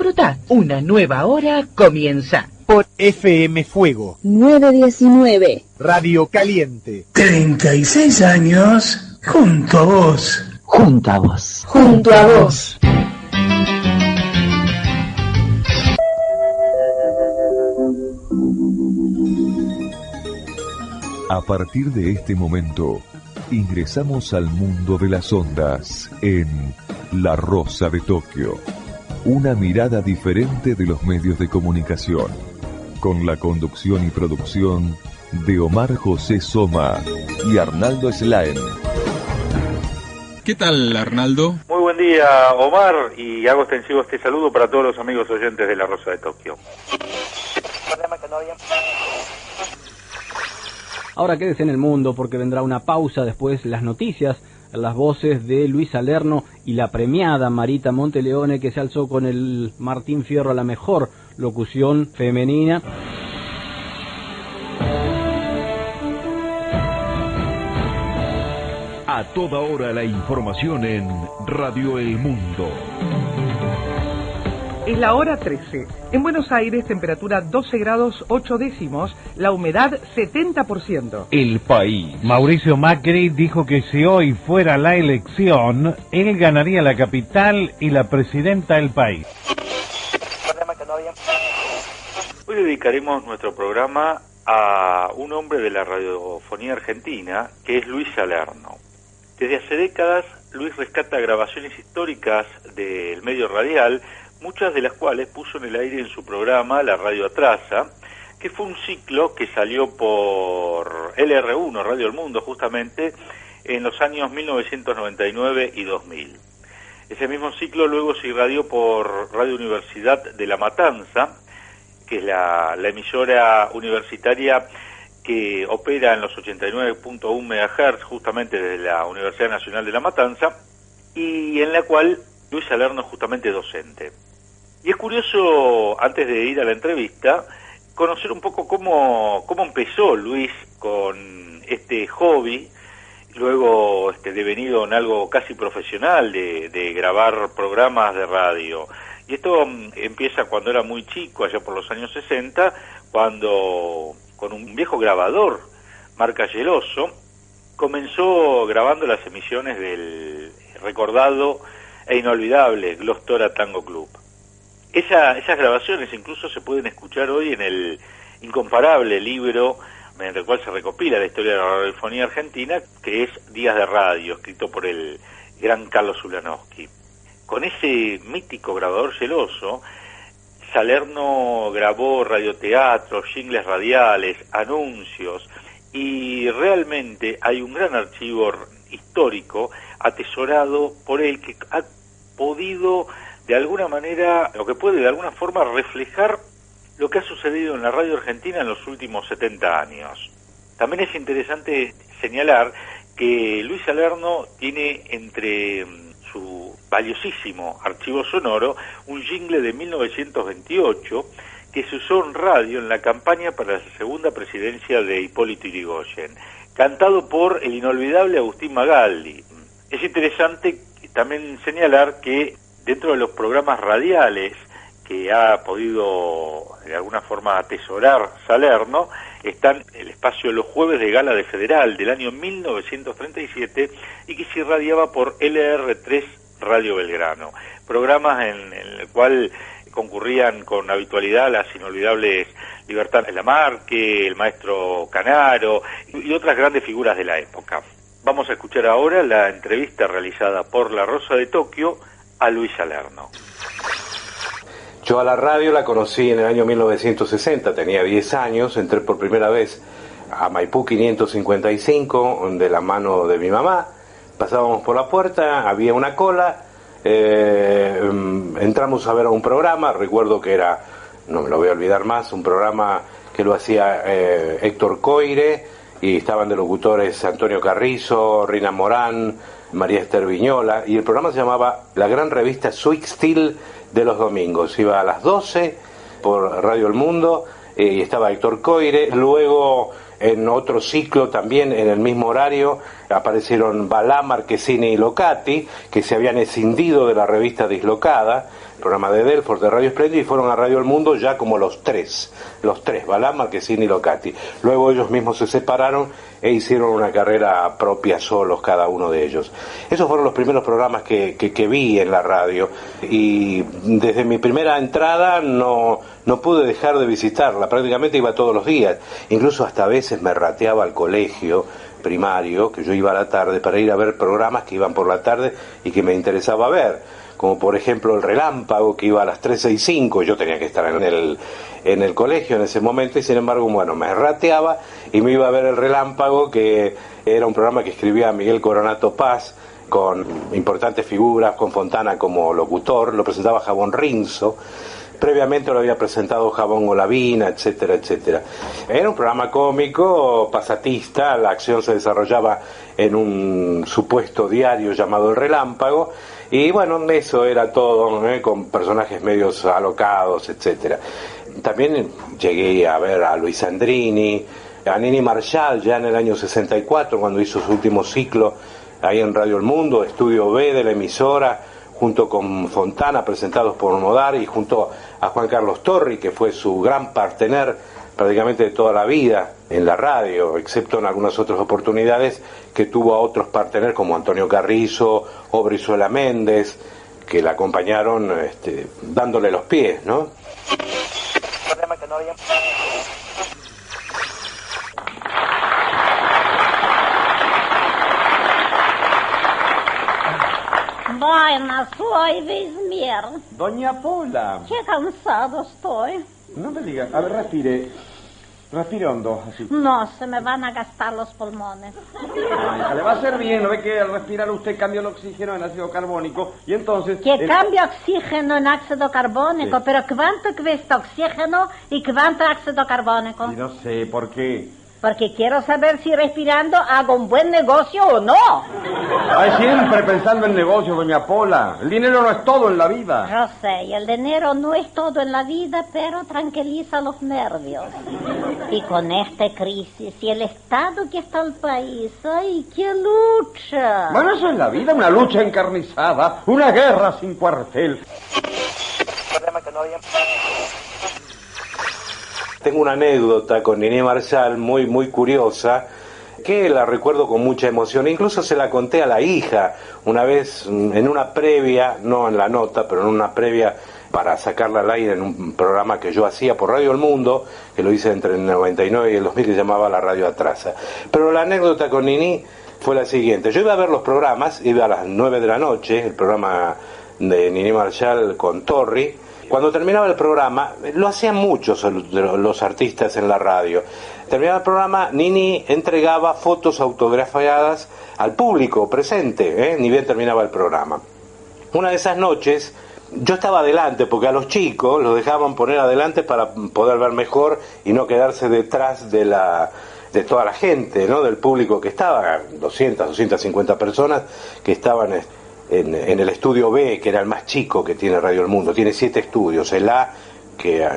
disfruta. Una nueva hora comienza. Por FM Fuego 919 Radio Caliente. 36 años junto a vos. Junto a vos. Junto a vos. A partir de este momento, ingresamos al mundo de las ondas en La Rosa de Tokio. Una mirada diferente de los medios de comunicación, con la conducción y producción de Omar José Soma y Arnaldo Slaen. ¿Qué tal, Arnaldo? Muy buen día, Omar, y hago extensivo este saludo para todos los amigos oyentes de La Rosa de Tokio. Ahora quédese en el mundo porque vendrá una pausa, después las noticias, las voces de Luis Salerno y la premiada Marita Monteleone, que se alzó con el Martín Fierro a la mejor locución femenina. A toda hora la información en Radio El Mundo. Es la hora 13. En Buenos Aires, temperatura 12 grados 8 décimos, la humedad 70%. El país. Mauricio Macri dijo que si hoy fuera la elección, él ganaría la capital y la presidenta del país. Hoy dedicaremos nuestro programa a un hombre de la radiofonía argentina, que es Luis Salerno. Desde hace décadas, Luis rescata grabaciones históricas del medio radial, muchas de las cuales puso en el aire en su programa La Radio Atrasa, que fue un ciclo que salió por LR1, Radio El Mundo, justamente, en los años 1999 y 2000. Ese mismo ciclo luego se irradió por Radio Universidad de La Matanza, que es la emisora universitaria que opera en los 89.1 MHz, justamente desde la Universidad Nacional de La Matanza, y en la cual Luis Salerno es justamente docente. Y es curioso, antes de ir a la entrevista, conocer un poco cómo empezó Luis con este hobby, luego devenido en algo casi profesional de grabar programas de radio. Y esto empieza cuando era muy chico, allá por los años 60, cuando con un viejo grabador, marca Geloso, comenzó grabando las emisiones del recordado e inolvidable Glostora Tango Club. Esas grabaciones incluso se pueden escuchar hoy en el incomparable libro mediante el cual se recopila la historia de la radiofonía argentina, que es Días de Radio, escrito por el gran Carlos Ulanowski. Con ese mítico grabador Geloso, Salerno grabó radioteatro, jingles radiales, anuncios, y realmente hay un gran archivo histórico atesorado por él que ha podido de alguna manera, o que puede de alguna forma reflejar lo que ha sucedido en la radio argentina en los últimos 70 años. También es interesante señalar que Luis Salerno tiene entre su valiosísimo archivo sonoro un jingle de 1928 que se usó en radio en la campaña para la segunda presidencia de Hipólito Yrigoyen, cantado por el inolvidable Agustín Magaldi. Es interesante también señalar que dentro de los programas radiales que ha podido de alguna forma atesorar Salerno, están el espacio Los Jueves de Gala de Federal del año 1937 y que se irradiaba por LR3 Radio Belgrano, programas en el cual concurrían con habitualidad las inolvidables Libertad Lamarque, el maestro Canaro y otras grandes figuras de la época. Vamos a escuchar ahora la entrevista realizada por La Rosa de Tokio a Luis Salerno. Yo a la radio la conocí en el año 1960, tenía 10 años, entré por primera vez a Maipú 555 de la mano de mi mamá, pasábamos por la puerta, había una cola, entramos a ver un programa, recuerdo que era, no me lo voy a olvidar más, un programa que lo hacía Héctor Coire, y estaban de locutores Antonio Carrizo, Rina Morán, María Esther Viñola, y el programa se llamaba La Gran Revista Sweet Steel de los domingos. Iba a las 12 por Radio El Mundo, y estaba Héctor Coire. Luego, en otro ciclo también, en el mismo horario, aparecieron Balá, Marquesini y Locati, que se habían escindido de la revista Dislocada, programa de Delfos, de Radio Espléndido, y fueron a Radio El Mundo ya como los tres, Balán, Marquesini y Locati. Luego ellos mismos se separaron e hicieron una carrera propia solos, cada uno de ellos. Esos fueron los primeros programas que vi en la radio, y desde mi primera entrada no pude dejar de visitarla, prácticamente iba todos los días, incluso hasta a veces me rateaba al colegio primario, que yo iba a la tarde para ir a ver programas que iban por la tarde y que me interesaba ver, como por ejemplo El Relámpago, que iba a las 3:05, yo tenía que estar en el colegio en ese momento, y sin embargo, bueno, me rateaba y me iba a ver El Relámpago, que era un programa que escribía Miguel Coronato Paz, con importantes figuras, con Fontana como locutor, lo presentaba Jabón Rinzo. Previamente lo había presentado Jabón Olavina, etcétera, etcétera. Era un programa cómico, pasatista, la acción se desarrollaba en un supuesto diario llamado El Relámpago, y bueno, eso era todo, con personajes medios alocados, etcétera. También llegué a ver a Luis Sandrini, a Nini Marshall ya en el año 64, cuando hizo su último ciclo ahí en Radio El Mundo, Estudio B de la emisora, junto con Fontana, presentados por Modar, y junto a Juan Carlos Torri, que fue su gran partener prácticamente de toda la vida en la radio, excepto en algunas otras oportunidades que tuvo a otros partener como Antonio Carrizo o Brizuela Méndez, que la acompañaron dándole los pies, ¿no? Buenas, soy Vismier. Doña Pola. Qué cansado estoy. No me diga. A ver, respire hondo, así. No, se me van a gastar los pulmones. Ay, le va a hacer bien, ¿no ve que al respirar usted cambia el oxígeno en ácido carbónico? Y entonces... Que cambia oxígeno en ácido carbónico, sí. Pero ¿cuánto cuesta oxígeno y cuánto ácido carbónico? Y no sé, ¿por qué? Porque quiero saber si respirando hago un buen negocio o no. Ay, siempre pensando en negocio, doña Pola. El dinero no es todo en la vida. Yo sé, y el dinero no es todo en la vida, pero tranquiliza los nervios. Y con esta crisis y el estado que está el país, ¡ay, qué lucha! Bueno, eso es la vida, una lucha encarnizada, una guerra sin cuartel. Tengo una anécdota con Nini Marshall muy, muy curiosa, que la recuerdo con mucha emoción. Incluso se la conté a la hija una vez en una previa, no en la nota, pero en una previa para sacarla al aire en un programa que yo hacía por Radio El Mundo, que lo hice entre el 99 y el 2000, que se llamaba La Radio Atrasa. Pero la anécdota con Nini fue la siguiente. Yo iba a ver los programas, iba a las 9 de la noche, el programa de Nini Marshall con Torri. Cuando terminaba el programa, lo hacían muchos los artistas en la radio. Terminaba el programa, Nini entregaba fotos autografiadas al público presente, ni bien terminaba el programa. Una de esas noches, yo estaba adelante, porque a los chicos los dejaban poner adelante para poder ver mejor y no quedarse detrás de toda la gente, ¿no? Del público que estaba, 250 personas que estaban en el estudio B, que era el más chico que tiene Radio El Mundo. Tiene 7 estudios, el A, que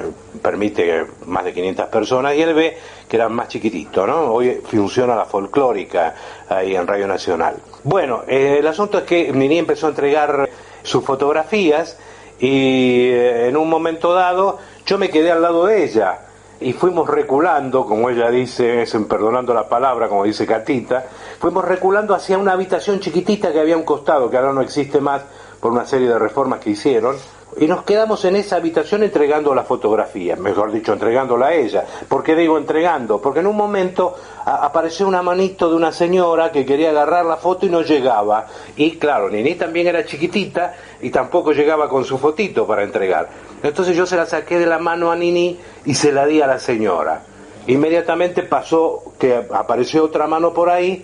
permite más de 500 personas, y el B, que era más chiquitito, ¿no? Hoy funciona la folclórica ahí en Radio Nacional. Bueno, el asunto es que Nini empezó a entregar sus fotografías, y en un momento dado yo me quedé al lado de ella, y fuimos reculando, como ella dice, perdonando la palabra, como dice Catita, fuimos reculando hacia una habitación chiquitita que había a un costado, que ahora no existe más por una serie de reformas que hicieron, y nos quedamos en esa habitación entregando la fotografía, mejor dicho, entregándola a ella. ¿Por qué digo entregando? Porque en un momento apareció una manito de una señora que quería agarrar la foto y no llegaba, y claro, Nini también era chiquitita y tampoco llegaba con su fotito para entregar. Entonces yo se la saqué de la mano a Nini y se la di a la señora. Inmediatamente pasó que apareció otra mano por ahí,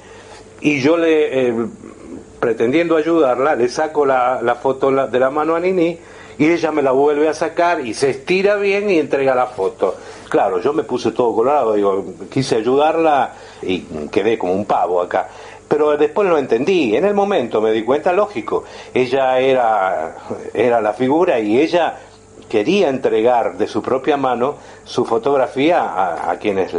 y yo pretendiendo ayudarla, le saco la foto de la mano a Nini, y ella me la vuelve a sacar y se estira bien y entrega la foto. Claro, yo me puse todo colorado, quise ayudarla y quedé como un pavo acá. Pero después lo entendí, en el momento me di cuenta, lógico, ella era la figura, y ella quería entregar de su propia mano su fotografía a quienes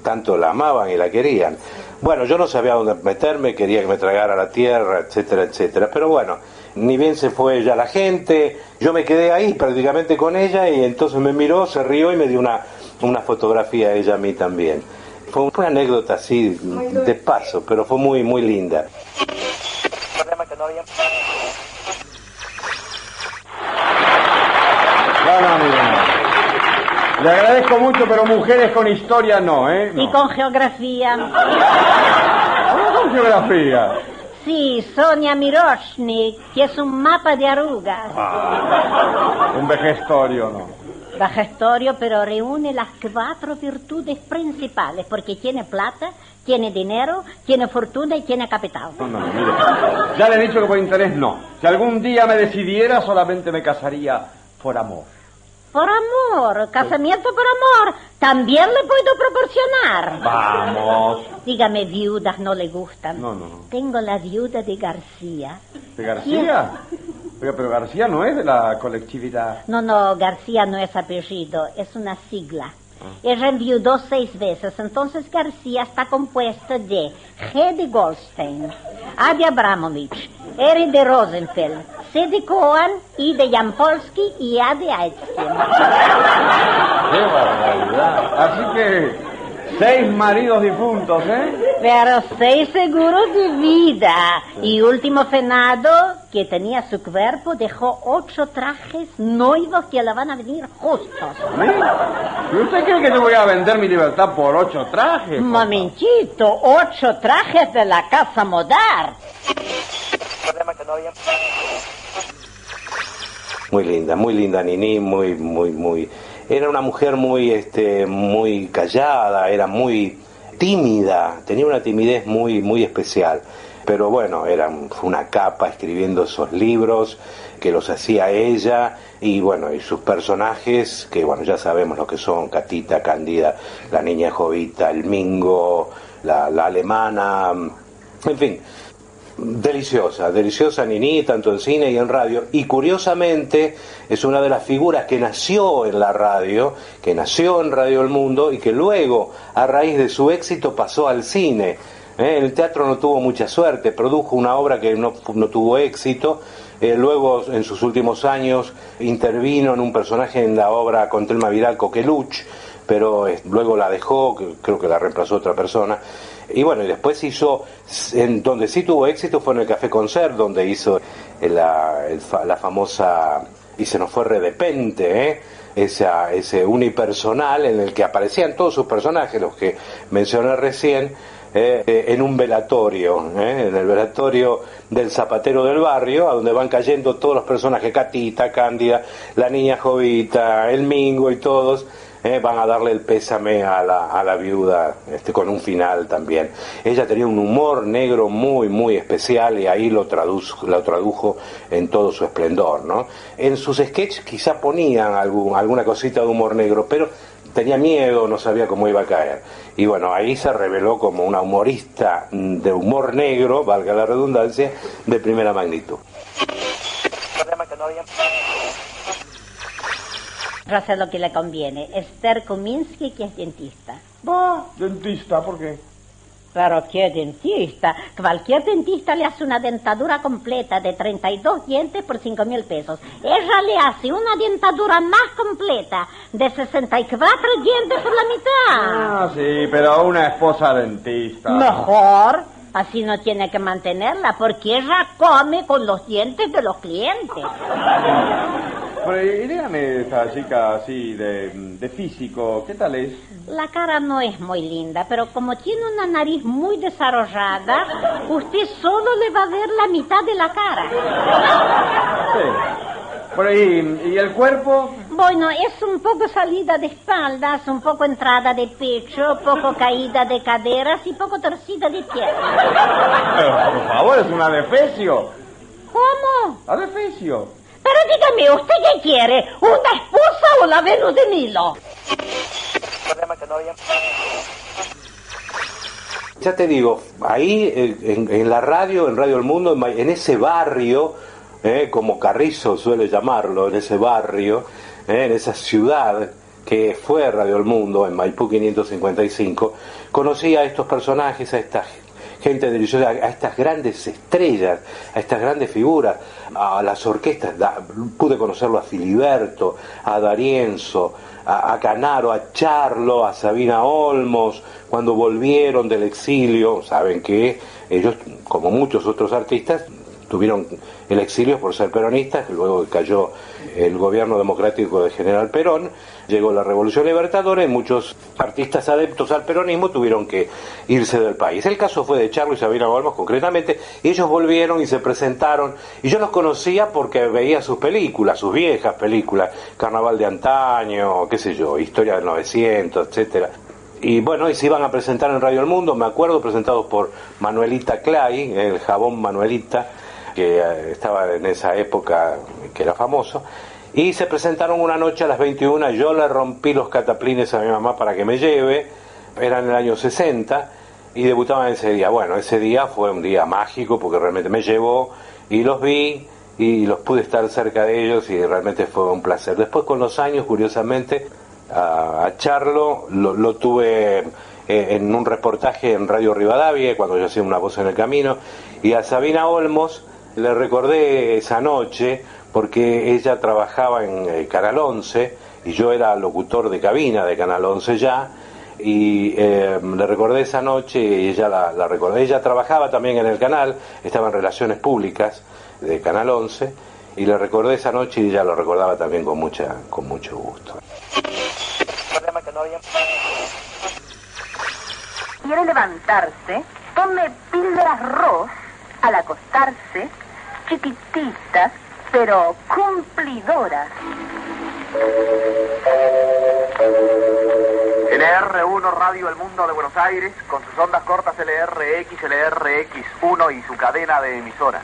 tanto la amaban y la querían. Bueno, yo no sabía dónde meterme, quería que me tragara la tierra, etcétera, etcétera. Pero bueno, Ni bien se fue ya la gente, yo me quedé ahí prácticamente con ella y entonces me miró, se rió y me dio una fotografía a ella a mí también. Fue una anécdota así de paso, pero fue muy, muy linda. Le agradezco mucho, pero mujeres con historia no, ¿eh? No. Y con geografía. ¿Cómo con geografía? Sí, Sonia Miroshnik, que es un mapa de arrugas. Un vejestorio, ¿no? Vejestorio, pero reúne las 4 virtudes principales, porque tiene plata, tiene dinero, tiene fortuna y tiene capital. No, mire, ya le he dicho que por interés no. Si algún día me decidiera, solamente me casaría por amor. Por amor, casamiento por amor, también le puedo proporcionar. Vamos. Dígame, viudas no le gustan. No. Tengo la viuda de García. ¿De García? Oiga, pero García no es de la colectividad. No, García no es apellido, es una sigla. Ella enviudó 6 veces, entonces García está compuesto de G de Goldstein, A de Abramovich, R de Rosenfeld, C de Cohen, I de Jampolsky y A de Einstein. ¡Qué barbaridad! Así que 6 maridos difuntos, ¿eh? Pero 6 seguros de vida. Y último fenado, que tenía su cuerpo, dejó 8 trajes nuevos que le van a venir justos. ¿Y usted cree que yo voy a vender mi libertad por 8 trajes? Un momentito, 8 trajes de la casa Modar. Muy linda Nini, muy. Era una mujer muy callada, era muy tímida, tenía una timidez muy especial. Pero bueno, fue una capa escribiendo esos libros que los hacía ella y bueno, y sus personajes, que bueno, ya sabemos lo que son: Catita, Cándida, la niña Jovita, el Mingo, la alemana, en fin. Deliciosa Nini, tanto en cine y en radio, y curiosamente es una de las figuras que nació en la radio, que nació en Radio El Mundo y que luego, a raíz de su éxito, pasó al cine. En el teatro no tuvo mucha suerte, produjo una obra que no tuvo éxito, luego en sus últimos años intervino en un personaje en la obra con Telma Vidal, Coqueluch, pero luego la dejó, creo que la reemplazó otra persona. Y bueno, y después hizo, en donde sí tuvo éxito fue en el Café Concert, donde hizo la famosa Y se nos fue de repente, ese unipersonal en el que aparecían todos sus personajes, los que mencioné recién, en un velatorio, en el velatorio del zapatero del barrio, a donde van cayendo todos los personajes: Catita, Cándida, la niña Jovita, el Mingo y todos. Van a darle el pésame a la viuda, con un final también. Ella tenía un humor negro muy especial y ahí lo tradujo en todo su esplendor, ¿no? En sus sketches quizá ponían alguna cosita de humor negro, pero tenía miedo, no sabía cómo iba a caer. Y bueno, ahí se reveló como una humorista de humor negro, valga la redundancia, de primera magnitud. No sé lo que le conviene. Esther Kominsky, que es dentista. ¿Dentista? ¿Por qué? ¿Pero qué dentista? Cualquier dentista le hace una dentadura completa de 32 dientes por 5.000 pesos. Ella le hace una dentadura más completa de 64 dientes por la mitad. Sí, pero una esposa dentista. Mejor. Así no tiene que mantenerla, porque ella come con los dientes de los clientes. Pero, y dígame, esta chica así de físico, ¿qué tal es? La cara no es muy linda, pero como tiene una nariz muy desarrollada, usted solo le va a ver la mitad de la cara. Sí. Por ahí, ¿y el cuerpo? Bueno, es un poco salida de espaldas, un poco entrada de pecho, poco caída de caderas y poco torcida de piernas. Pero, por favor, es una defecio. ¿Cómo? Adefesio. Pero dígame, ¿usted qué quiere? ¿Una esposa o la Venus de Milo? Ya te digo, ahí en la radio, en Radio El Mundo, en ese barrio, como Carrizo suele llamarlo, en ese barrio, en esa ciudad que fue Radio El Mundo, en Maipú 555, conocí a estos personajes, a esta gente deliciosa, a estas grandes estrellas, a estas grandes figuras, a las orquestas. Pude conocerlo a Filiberto, a D'Arienzo, a Canaro, a Charlo, a Sabina Olmos, cuando volvieron del exilio. Saben que ellos, como muchos otros artistas, tuvieron el exilio por ser peronistas. Luego cayó el gobierno democrático de General Perón, llegó la Revolución Libertadora y muchos artistas adeptos al peronismo tuvieron que irse del país. El caso fue de Charlo y Sabina Olmos concretamente, y ellos volvieron y se presentaron, y yo los conocía porque veía sus películas, sus viejas películas, Carnaval de Antaño, qué sé yo, Historia del 900, etcétera. Y bueno, y se iban a presentar en Radio El Mundo, me acuerdo, presentados por Manuelita Clay, el jabón Manuelita, que estaba en esa época, que era famoso, y se presentaron una noche a las 21, yo le rompí los cataplines a mi mamá para que me lleve, era en el año 60, y debutaban ese día. Bueno, ese día fue un día mágico, porque realmente me llevó, y los vi, y los pude estar cerca de ellos, y realmente fue un placer. Después, con los años, curiosamente, a Charlo lo tuve en un reportaje en Radio Rivadavia, cuando yo hacía Una voz en el camino, y a Sabina Olmos le recordé esa noche porque ella trabajaba en Canal 11 y yo era locutor de cabina de Canal 11 ya, y le recordé esa noche y ella la recordó. Ella trabajaba también en el canal, estaba en Relaciones Públicas de Canal 11, y le recordé esa noche y ella lo recordaba también con mucho gusto. Quiere levantarse, tome píldoras Ross al acostarse, chiquititas, pero cumplidoras. LR1 Radio El Mundo de Buenos Aires, con sus ondas cortas LRX, LRX1 y su cadena de emisoras.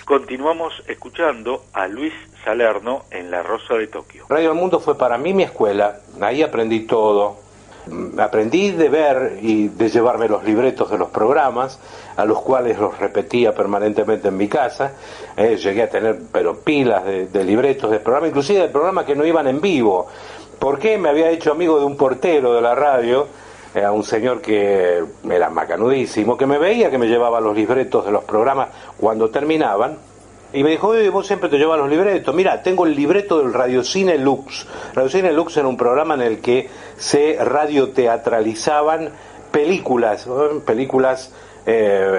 Continuamos escuchando a Luis Salerno en La Rosa de Tokio. Radio El Mundo fue para mí mi escuela, ahí aprendí todo. Aprendí de ver y de llevarme los libretos de los programas, a los cuales los repetía permanentemente en mi casa. Llegué a tener pilas de libretos de programas, inclusive de programas que no iban en vivo. ¿Por qué? Me había hecho amigo de un portero de la radio, un señor que era macanudísimo, que me veía que me llevaba los libretos de los programas cuando terminaban. Y me dijo, oye, vos siempre te llevas los libretos. Mira, tengo el libreto del Radiocine Lux. Radiocine Lux era un programa en el que se radioteatralizaban películas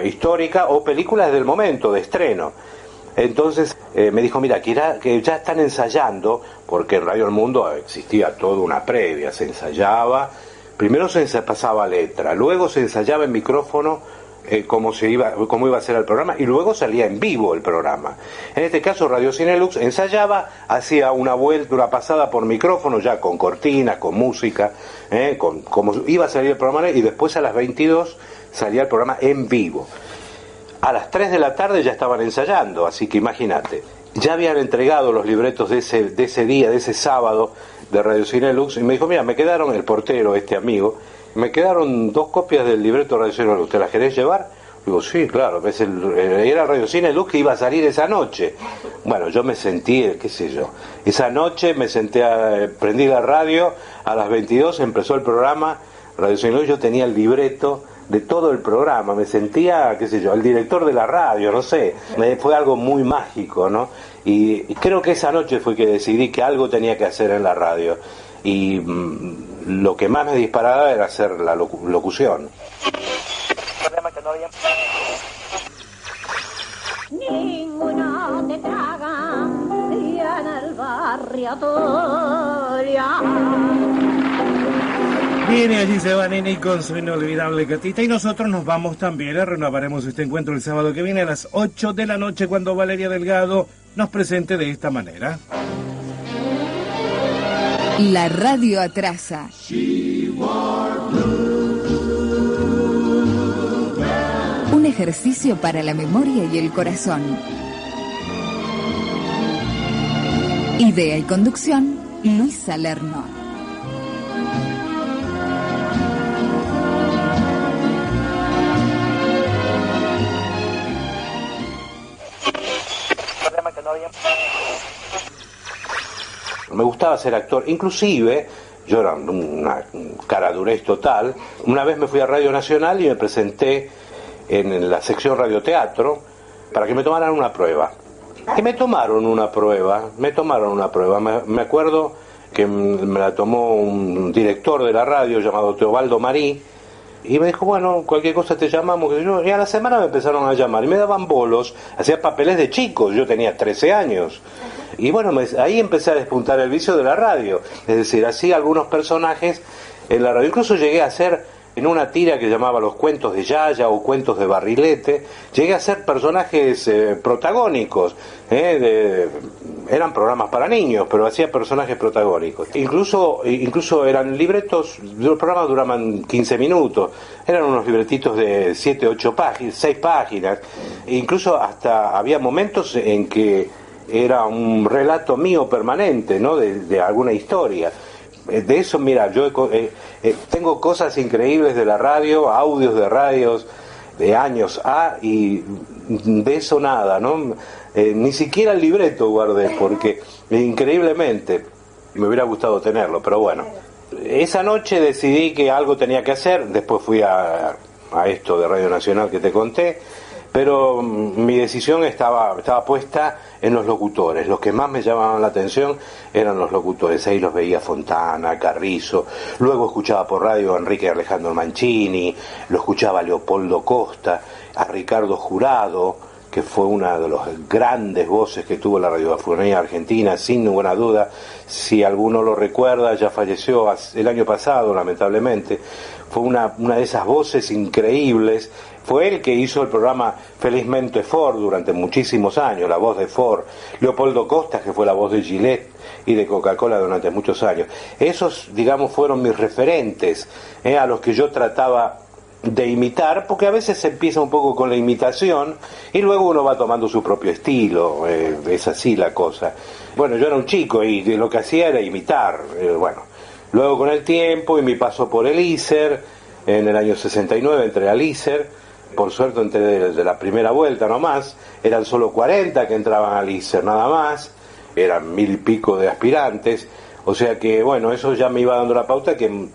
históricas o películas del momento, de estreno. Entonces me dijo, mira, que ya están ensayando, porque en Radio El Mundo existía toda una previa, se ensayaba, primero se pasaba letra, luego se ensayaba en micrófono, cómo iba a ser el programa, y luego salía en vivo el programa. En este caso Radiocine Lux ensayaba, hacía una vuelta, una pasada por micrófono, ya con cortinas, con música, como iba a salir el programa, y después a las 22 salía el programa en vivo. A las 3 de la tarde ya estaban ensayando, así que imagínate, ya habían entregado los libretos de ese día, de ese sábado de Radiocine Lux, y me dijo, mira, me quedaron, el portero, este amigo, me quedaron 2 copias del libreto de Radiocine Lux, ¿te las querés llevar? Digo, sí, claro, era Radiocine Lux que iba a salir esa noche. Bueno, yo me sentí, qué sé yo, esa noche me senté, prendí la radio, a las 22 empezó el programa, Radiocine Lux, yo tenía el libreto de todo el programa, me sentía, qué sé yo, el director de la radio, no sé, fue algo muy mágico, ¿no? Y creo que esa noche fue que decidí que algo tenía que hacer en la radio, y lo que más me disparaba era hacer la locución. Ninguno te traga y en el barrio tuyo. Viene, allí se va Nene con su inolvidable Catita, y nosotros nos vamos también. Renovaremos este encuentro el sábado que viene a las 8 de la noche, cuando Valeria Delgado nos presente de esta manera. La radio atrasa. Un ejercicio para la memoria y el corazón. Idea y conducción, Luis Salerno. Me gustaba ser actor, inclusive yo era una caradurez total. Una vez me fui a Radio Nacional y me presenté en la sección radioteatro para que me tomaran una prueba. Y me tomaron una prueba. Me acuerdo que me la tomó un director de la radio llamado Teobaldo Marí, y me dijo, bueno, cualquier cosa te llamamos, que yo. Y a la semana me empezaron a llamar y me daban bolos, hacía papeles de chicos, yo tenía 13 años. Y bueno, ahí empecé a despuntar el vicio de la radio, es decir, hacía algunos personajes en la radio. Incluso llegué a hacer, en una tira que llamaba Los Cuentos de Yaya o Cuentos de Barrilete, llegué a ser personajes protagónicos. Eran programas para niños, pero hacía personajes protagónicos. Incluso eran libretos, los programas duraban 15 minutos, eran unos libretitos de 7, 8 páginas, 6 páginas. Incluso hasta había momentos en que era un relato mío permanente, ¿no? De alguna historia. De eso, mira, yo tengo cosas increíbles de la radio, audios de radios de años y de eso nada, ¿no? Ni siquiera el libreto guardé, porque increíblemente me hubiera gustado tenerlo, pero bueno. Esa noche decidí que algo tenía que hacer, después fui a esto de Radio Nacional que te conté, pero mi decisión estaba puesta en los locutores. Los que más me llamaban la atención eran los locutores. Ahí los veía Fontana, Carrizo, luego escuchaba por radio a Enrique Alejandro Mancini, lo escuchaba a Leopoldo Costa, a Ricardo Jurado, que fue una de las grandes voces que tuvo la radiofonía argentina, sin ninguna duda. Si alguno lo recuerda, ya falleció el año pasado, lamentablemente. Fue una de esas voces increíbles. Fue él que hizo el programa Felizmente Ford durante muchísimos años, la voz de Ford. Leopoldo Costa, que fue la voz de Gillette y de Coca-Cola durante muchos años. Esos, digamos, fueron mis referentes, a los que yo trataba de imitar, porque a veces se empieza un poco con la imitación y luego uno va tomando su propio estilo, es así la cosa. Bueno, yo era un chico y lo que hacía era imitar, luego con el tiempo y mi paso por el ISER, en el año 69 entré al ISER, por suerte entré de la primera vuelta nomás, eran solo 40 que entraban al ISER nada más, eran 1000 y pico de aspirantes, o sea que bueno, eso ya me iba dando la pauta que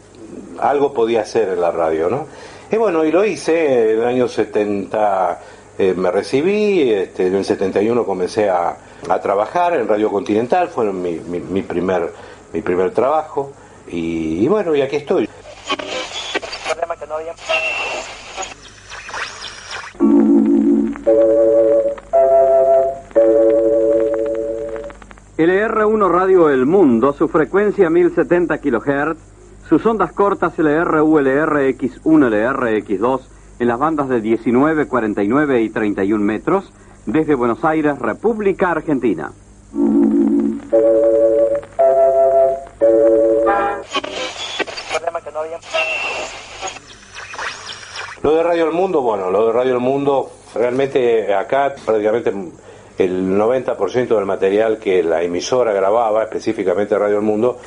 algo podía hacer en la radio, ¿no? Y bueno, y lo hice. En el año 70 me recibí, en el 71 comencé a trabajar en Radio Continental, fue mi primer trabajo, y bueno, y aquí estoy. LR1 Radio El Mundo, su frecuencia 1070 kHz, sus ondas cortas LRU, LRX1, LRX2, en las bandas de 19, 49 y 31 metros, desde Buenos Aires, República Argentina. Lo de Radio El Mundo, lo de Radio El Mundo, realmente acá prácticamente el 90% del material que la emisora grababa, específicamente Radio El Mundo,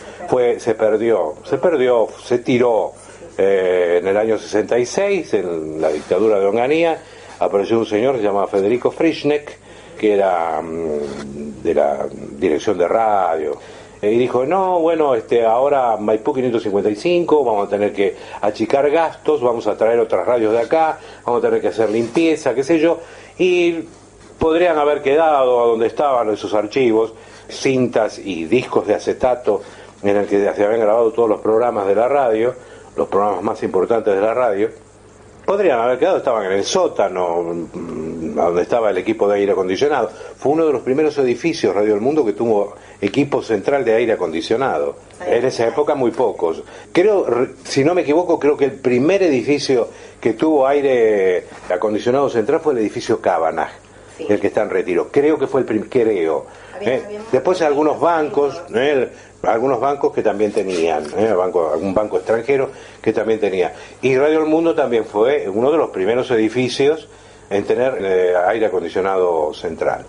se tiró. En el año 66, en la dictadura de Onganía, apareció un señor que se llamaba Federico Frischneck, que era de la dirección de radio, y dijo, no, bueno, ahora Maipú 555, vamos a tener que achicar gastos, vamos a traer otras radios de acá, vamos a tener que hacer limpieza, qué sé yo, y podrían haber quedado a donde estaban esos archivos, cintas y discos de acetato en el que se habían grabado todos los programas de la radio, los programas más importantes de la radio. Podrían haber quedado, estaban en el sótano, donde estaba el equipo de aire acondicionado. Fue uno de los primeros edificios, Radio El Mundo, que tuvo equipo central de aire acondicionado. En esa época muy pocos. Creo, si no me equivoco, creo que el primer edificio que tuvo aire acondicionado central fue el edificio Cabanag, el que está en Retiro. Creo que fue el primer, creo. Después algunos bancos que también tenían, algún banco extranjero que también tenía. Y Radio El Mundo también fue uno de los primeros edificios en tener aire acondicionado central.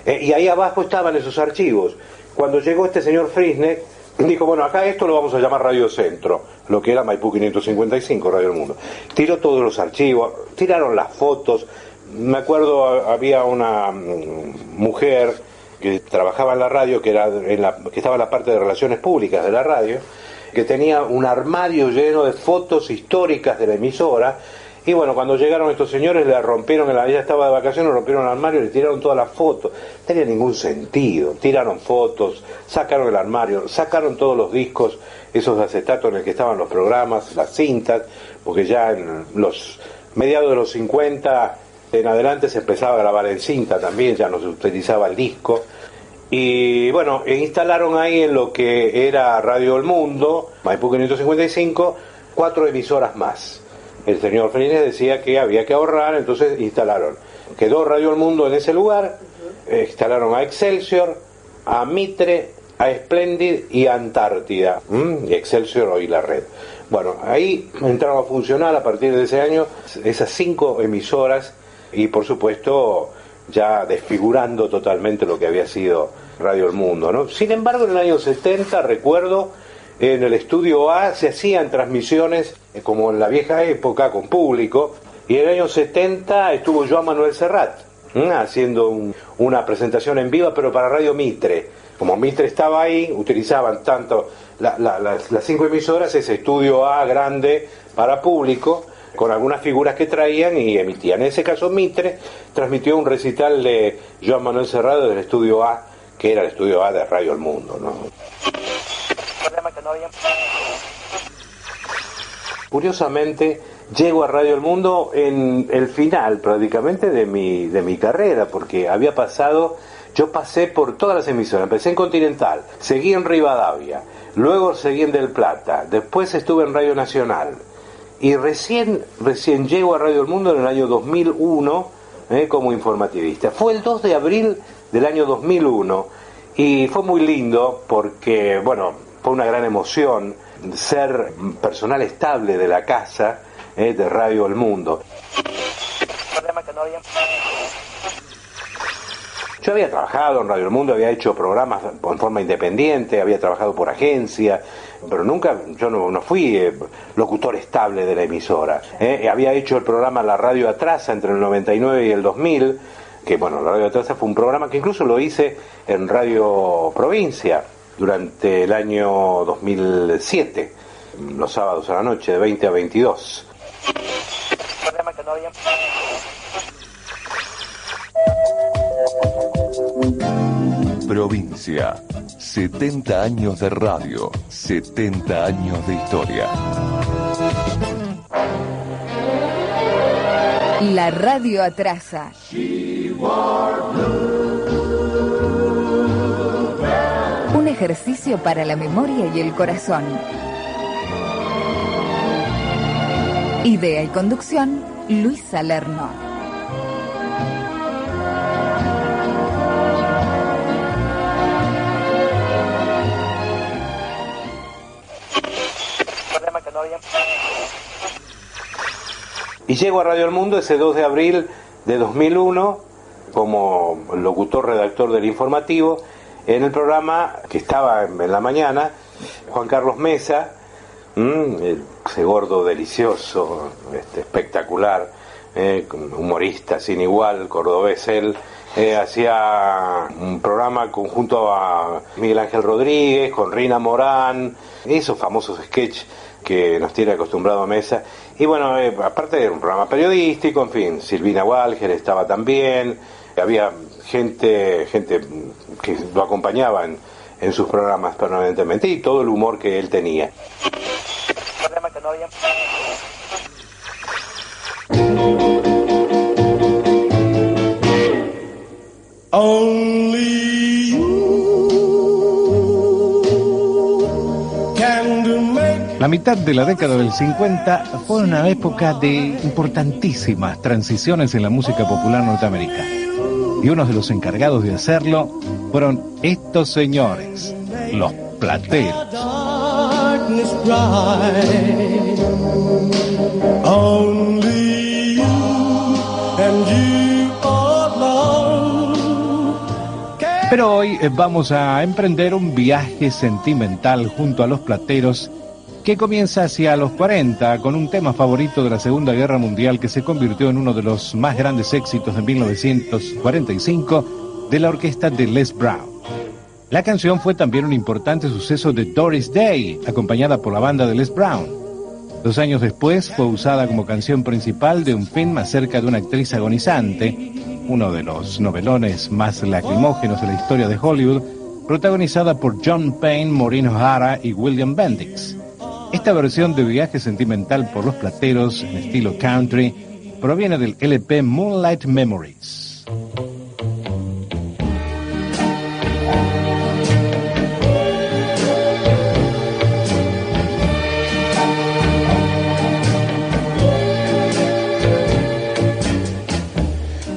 Y ahí abajo estaban esos archivos. Cuando llegó este señor Frischneck, dijo, bueno, acá esto lo vamos a llamar Radio Centro, lo que era Maipú 555, Radio El Mundo. Tiró todos los archivos, tiraron las fotos. Me acuerdo, había una mujer que trabajaba en la radio, que estaba en la parte de relaciones públicas de la radio, que tenía un armario lleno de fotos históricas de la emisora. Y bueno, cuando llegaron estos señores, le rompieron, ella estaba de vacaciones, rompieron el armario y le tiraron todas las fotos. No tenía ningún sentido. Tiraron fotos, sacaron el armario, sacaron todos los discos, esos acetatos en el que estaban los programas, las cintas, porque ya en los mediados de los 50 en adelante se empezaba a grabar en cinta también, ya no se utilizaba el disco. Y bueno, instalaron ahí en lo que era Radio El Mundo, Maipú 555, 4 emisoras más. El señor Fellini decía que había que ahorrar, entonces instalaron. Quedó Radio El Mundo en ese lugar, instalaron a Excelsior, a Mitre, a Splendid y a Antártida. Y Excelsior hoy la red. Bueno, ahí entraron a funcionar a partir de ese año esas 5 emisoras y por supuesto ya desfigurando totalmente lo que había sido Radio El Mundo, ¿no? Sin embargo, en el año 70, recuerdo, en el Estudio A se hacían transmisiones como en la vieja época, con público, y en el año 70 estuvo Joan Manuel Serrat haciendo una presentación en vivo, pero para Radio Mitre. Como Mitre estaba ahí, utilizaban tanto las 5 emisoras, ese Estudio A grande para público, con algunas figuras que traían y emitían. En ese caso Mitre transmitió un recital de Joan Manuel Serrat del Estudio A, que era el Estudio A de Radio El Mundo, ¿no? Curiosamente, llego a Radio El Mundo en el final prácticamente de mi carrera, porque yo pasé por todas las emisoras. Empecé en Continental, seguí en Rivadavia, luego seguí en Del Plata, después estuve en Radio Nacional, y recién llego a Radio El Mundo en el año 2001 como informativista. Fue el 2 de abril del año 2001, y fue muy lindo porque, bueno, fue una gran emoción ser personal estable de la casa de Radio El Mundo. Yo había trabajado en Radio El Mundo, había hecho programas en forma independiente, había trabajado por agencia, pero nunca, yo no fui locutor estable de la emisora. Había hecho el programa La Radio Atrasa entre el 99 y el 2000, que bueno, La Radio Atrasa fue un programa que incluso lo hice en Radio Provincia durante el año 2007, los sábados a la noche de 20 a 22. Provincia, 70 años de radio, 70 años de historia. La Radio Atrasa. Un ejercicio para la memoria y el corazón. Idea y conducción, Luis Salerno. Y llego a Radio El Mundo ese 2 de abril de 2001 como locutor redactor del informativo en el programa que estaba en la mañana, Juan Carlos Mesa, ese gordo delicioso, espectacular, humorista sin igual, cordobés él, hacía un programa junto a Miguel Ángel Rodríguez, con Rina Morán, esos famosos sketches que nos tiene acostumbrado a Mesa. Y bueno, aparte era un programa periodístico, en fin, Silvina Walger estaba también, había gente que lo acompañaba en sus programas permanentemente, y todo el humor que él tenía. Only you can make. La mitad de la década del 50 fue una época de importantísimas transiciones en la música popular norteamericana. Y uno de los encargados de hacerlo fueron estos señores, los Plateros. Only you and you alone. Pero hoy vamos a emprender un viaje sentimental junto a los Plateros que comienza hacia los 40 con un tema favorito de la Segunda Guerra Mundial que se convirtió en uno de los más grandes éxitos de 1945 de la orquesta de Les Brown. La canción fue también un importante suceso de Doris Day, acompañada por la banda de Les Brown. 2 años después fue usada como canción principal de un film acerca de una actriz agonizante, uno de los novelones más lacrimógenos de la historia de Hollywood, protagonizada por John Payne, Maureen O'Hara y William Bendix. Esta versión de Viaje Sentimental por los Plateros, en estilo country, proviene del LP Moonlight Memories.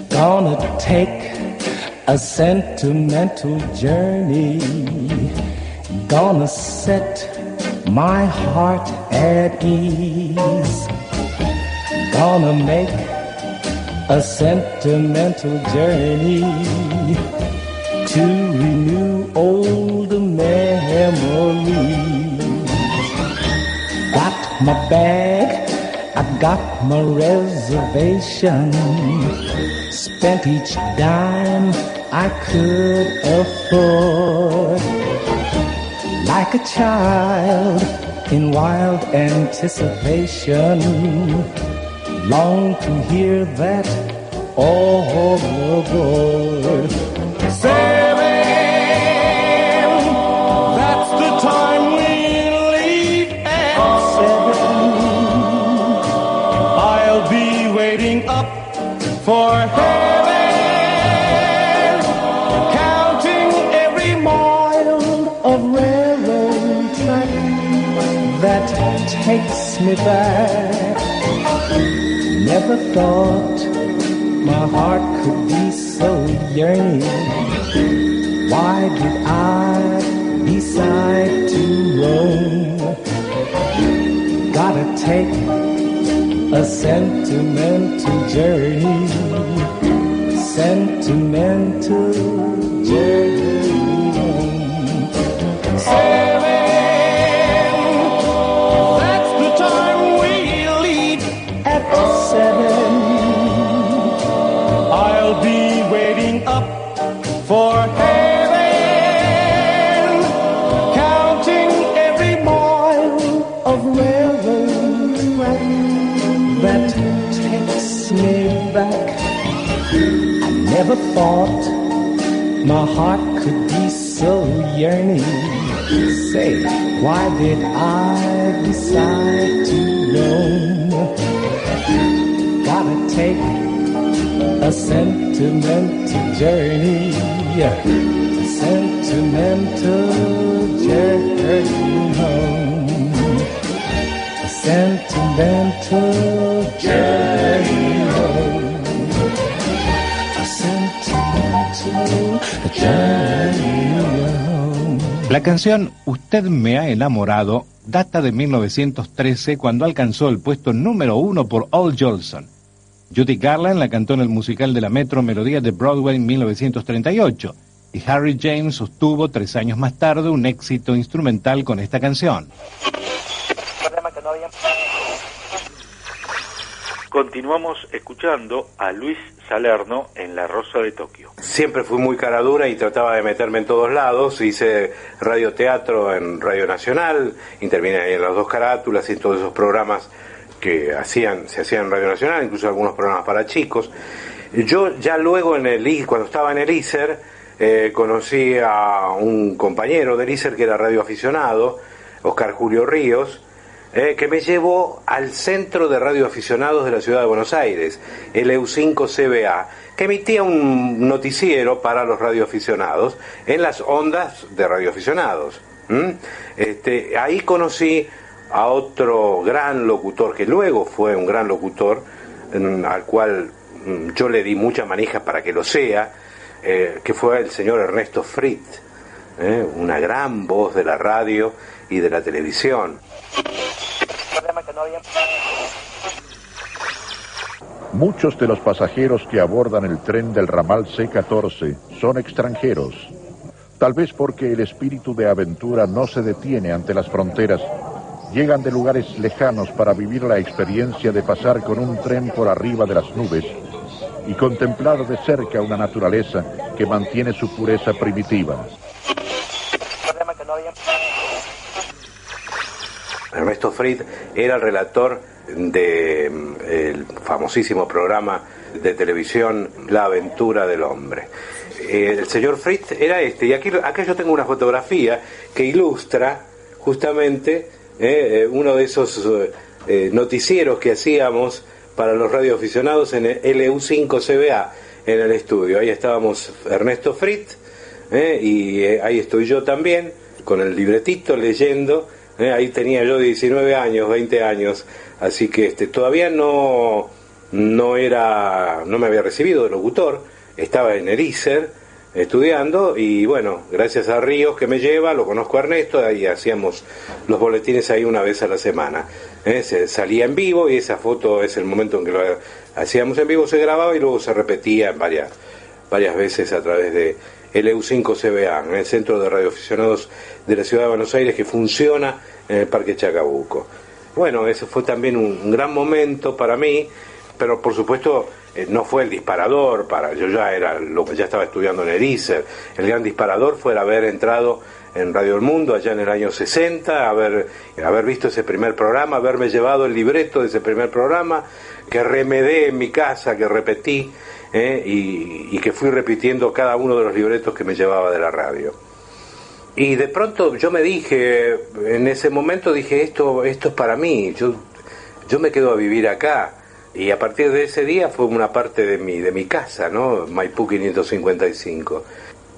Gonna take a sentimental journey. Gonna set my heart at ease. Gonna make a sentimental journey to renew old memories. Got my bag, I got my reservation. Spent each dime I could afford. Like a child in wild anticipation, long to hear that all aboard. 7, that's the time we leave at 7. I'll be waiting up for heaven, counting every mile of railroad track that takes me back. Never thought my heart could be so yearning. Why did I decide to roam? Gotta take a sentimental journey. Sentimental journey. 7, that's the time we leave at 7. I'll be waiting up for heaven, counting every mile of railroad track that takes me back. I never thought my heart could be so yearning. Say, why did I decide to roam? Gotta take a sentimental journey. A sentimental journey home. A sentimental journey home. A sentimental journey home. La canción Usted me ha enamorado data de 1913, cuando alcanzó el puesto número 1 por Al Jolson. Judy Garland la cantó en el musical de la Metro Melodía de Broadway en 1938, y Harry James obtuvo 3 años más tarde un éxito instrumental con esta canción. Continuamos escuchando a Luis Salerno en La Rosa de Tokio. Siempre fui muy cara dura y trataba de meterme en todos lados. Hice radioteatro en Radio Nacional, intervine ahí en las 2 carátulas y en todos esos programas que se hacían en Radio Nacional, incluso algunos programas para chicos. Yo ya luego cuando estaba en el ISER, conocí a un compañero del ISER que era radioaficionado, Oscar Julio Ríos, que me llevó al Centro de Radioaficionados de la Ciudad de Buenos Aires, el EU5CBA, que emitía un noticiero para los radioaficionados en las ondas de radioaficionados. Ahí conocí a otro gran locutor, que luego fue un gran locutor, al cual yo le di mucha manija para que lo sea, que fue el señor Ernesto Fritz, una gran voz de la radio y de la televisión. Muchos de los pasajeros que abordan el tren del ramal C14 son extranjeros, tal vez porque el espíritu de aventura no se detiene ante las fronteras. Llegan de lugares lejanos para vivir la experiencia de pasar con un tren por arriba de las nubes y contemplar de cerca una naturaleza que mantiene su pureza primitiva. Ernesto Fritz era el relator del famosísimo programa de televisión La Aventura del Hombre. El señor Fritz era y acá yo tengo una fotografía que ilustra justamente uno de esos noticieros que hacíamos para los radioaficionados en el LU5 CBA en el estudio. Ahí estábamos Ernesto Fritz, y ahí estoy yo también con el libretito leyendo. Ahí tenía yo 19 años, 20 años, así que todavía no me había recibido de locutor, estaba en el ISER estudiando, y bueno, gracias a Ríos que me lleva, lo conozco a Ernesto, ahí hacíamos los boletines ahí una vez a la semana. Se salía en vivo, y esa foto es el momento en que lo hacíamos en vivo, se grababa y luego se repetía varias veces a través de LU5 CBA, en el Centro de Radioaficionados de la Ciudad de Buenos Aires, que funciona en el Parque Chacabuco. Bueno, ese fue también un gran momento para mí, pero por supuesto no fue el disparador yo ya estaba estudiando en el ISER. El gran disparador fue el haber entrado en Radio El Mundo allá en el año 60, haber visto ese primer programa, haberme llevado el libreto de ese primer programa, que remedé en mi casa, que repetí, y que fui repitiendo cada uno de los libretos que me llevaba de la radio. Y de pronto yo me dije, en ese momento dije, esto es para mí, yo me quedo a vivir acá. Y a partir de ese día fue una parte de mi casa, ¿no? Maipú 555.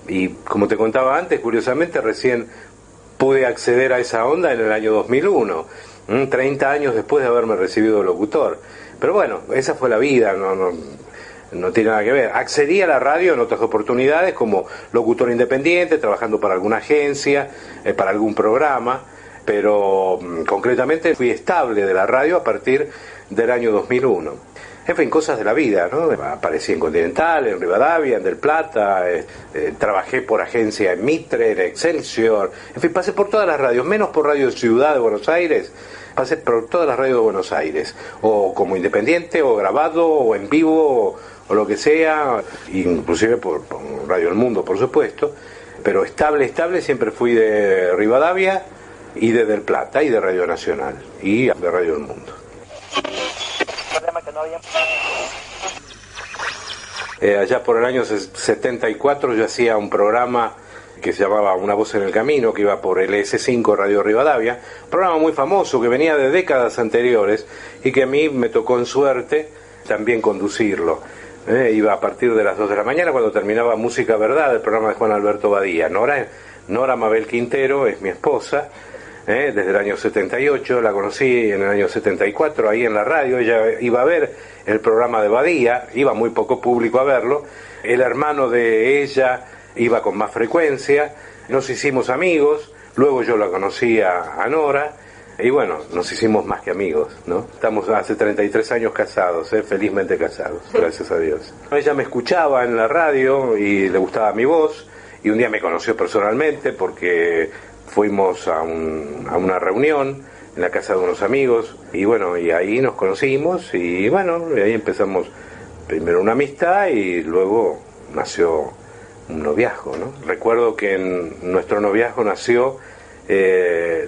Y como te contaba antes, curiosamente recién pude acceder a esa onda en el año 2001, 30 años después de haberme recibido locutor. Pero bueno, esa fue la vida, no tiene nada que ver. Accedí a la radio en otras oportunidades como locutor independiente, trabajando para alguna agencia, para algún programa, pero concretamente fui estable de la radio a partir del año 2001. En fin, cosas de la vida, ¿no? Aparecí en Continental, en Rivadavia, en Del Plata, trabajé por agencia en Mitre, en Excelsior, en fin, pasé por todas las radios, menos por Radio Ciudad de Buenos Aires, pasé por todas las radios de Buenos Aires, o como independiente, o grabado, o en vivo, o lo que sea, inclusive por Radio El Mundo, por supuesto, pero estable siempre fui de Rivadavia, y de Del Plata, y de Radio Nacional, y de Radio El Mundo. Allá por el año 74 yo hacía un programa que se llamaba Una Voz en el Camino, que iba por el S5 Radio Rivadavia, un programa muy famoso que venía de décadas anteriores y que a mí me tocó en suerte también conducirlo. Iba a partir de las 2 de la mañana, cuando terminaba Música Verdad, el programa de Juan Alberto Badía. Nora Mabel Quintero es mi esposa, desde el año 78, la conocí en el año 74, ahí en la radio. Ella iba a ver el programa de Badía, iba muy poco público a verlo, el hermano de ella iba con más frecuencia, nos hicimos amigos, luego yo la conocí a Nora, y bueno, nos hicimos más que amigos, ¿no? Estamos hace 33 años casados, felizmente casados, gracias a Dios. Ella me escuchaba en la radio y le gustaba mi voz, y un día me conoció personalmente porque fuimos a una reunión en la casa de unos amigos, y bueno, y ahí nos conocimos, y bueno, y ahí empezamos primero una amistad y luego nació un noviazgo, ¿no? Recuerdo que en nuestro noviazgo nació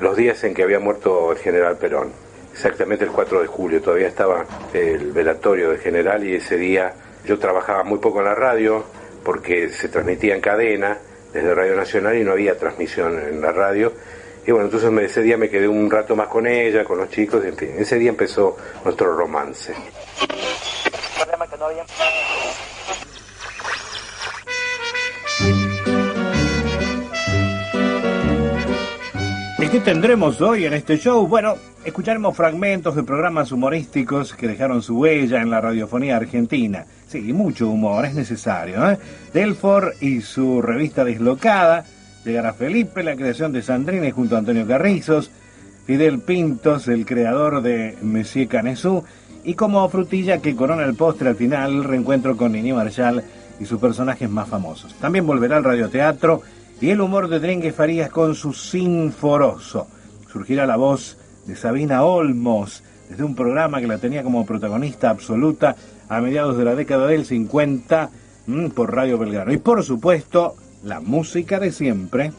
los días en que había muerto el general Perón, exactamente el 4 de julio, todavía estaba el velatorio del general, y ese día yo trabajaba muy poco en la radio porque se transmitía en cadena desde Radio Nacional y no había transmisión en la radio, y bueno, entonces ese día me quedé un rato más con ella, con los chicos, en fin, ese día empezó nuestro romance. ¿Qué tendremos hoy en este show? Bueno, escucharemos fragmentos de programas humorísticos que dejaron su huella en la radiofonía argentina. Sí, mucho humor, es necesario, ¿eh? Delfor y su revista Deslocada, llegará Felipe, la creación de Sandrine junto a Antonio Carrizos, Fidel Pintos, el creador de Monsieur Canesú, y como frutilla que corona el postre al final, el reencuentro con Nini Marshall y sus personajes más famosos. También volverá el radioteatro y el humor de Drengue Farías con su Sinforoso. Surgirá la voz de Sabina Olmos, desde un programa que la tenía como protagonista absoluta a mediados de la década del 50 por Radio Belgrano. Y por supuesto, la música de siempre.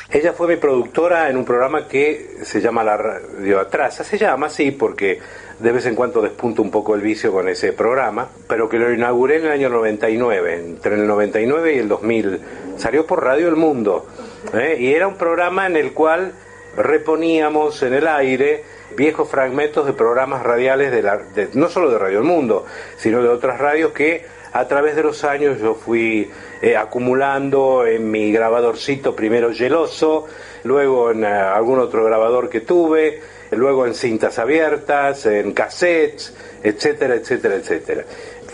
Ella fue mi productora en un programa que se llama La Radio Atrasa. Se llama así porque de vez en cuando despunto un poco el vicio con ese programa, pero que lo inauguré en el año 99, entre el 99 y el 2000. Salió por Radio El Mundo, y era un programa en el cual reponíamos en el aire viejos fragmentos de programas radiales no solo de Radio El Mundo, sino de otras radios que a través de los años yo fui acumulando en mi grabadorcito, primero geloso, luego en algún otro grabador que tuve, luego en cintas abiertas, en cassettes, etcétera, etcétera, etcétera.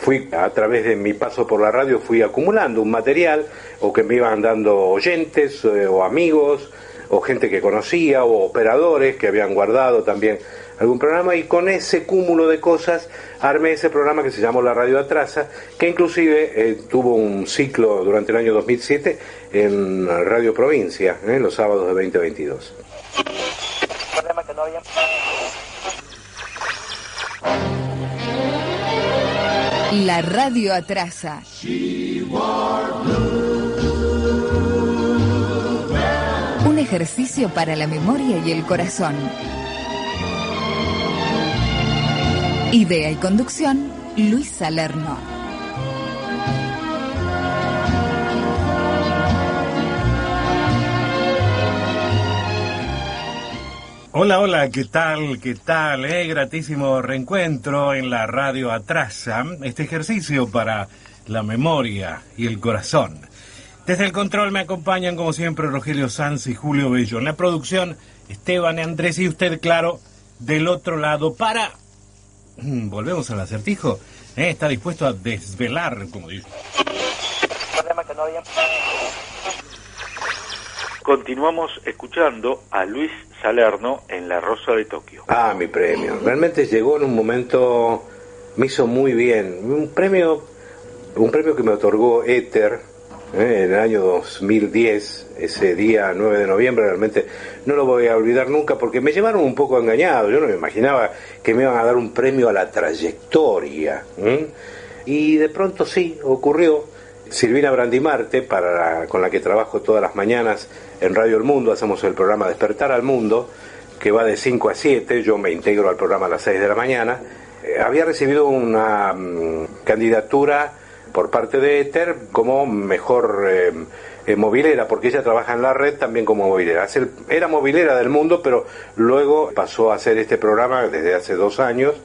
Fui, a través de mi paso por la radio, fui acumulando un material, o que me iban dando oyentes, o amigos, o gente que conocía, o operadores que habían guardado también algún programa, y con ese cúmulo de cosas armé ese programa que se llamó La Radio Atrasa, que inclusive tuvo un ciclo durante el año 2007 en Radio Provincia, los sábados de 2022. La Radio Atrasa. Un ejercicio para la memoria y el corazón. Idea y conducción, Luis Salerno. Hola, hola, ¿qué tal? ¿Qué tal? Gratísimo reencuentro en la Radio Atrasa, este ejercicio para la memoria y el corazón. Desde el control me acompañan, como siempre, Rogelio Sanz y Julio Bello. En la producción, Esteban Andrés y usted, claro, del otro lado para... Volvemos al acertijo. Está dispuesto a desvelar, como dice. Continuamos escuchando a Luis Salerno en La Rosa de Tokio. Ah, mi premio. Realmente llegó en un momento, me hizo muy bien. Un premio que me otorgó Éter en el año 2010, ese día 9 de noviembre, realmente no lo voy a olvidar nunca, porque me llevaron un poco engañado. Yo no me imaginaba que me iban a dar un premio a la trayectoria. Y de pronto sí, ocurrió. Silvina Brandimarte, con la que trabajo todas las mañanas en Radio El Mundo, hacemos el programa Despertar al Mundo, que va de 5 a 7, yo me integro al programa a las 6 de la mañana, había recibido una candidatura por parte de Éter como mejor movilera, porque ella trabaja en la red también como movilera. Era movilera del Mundo, pero luego pasó a hacer este programa desde hace 2 años,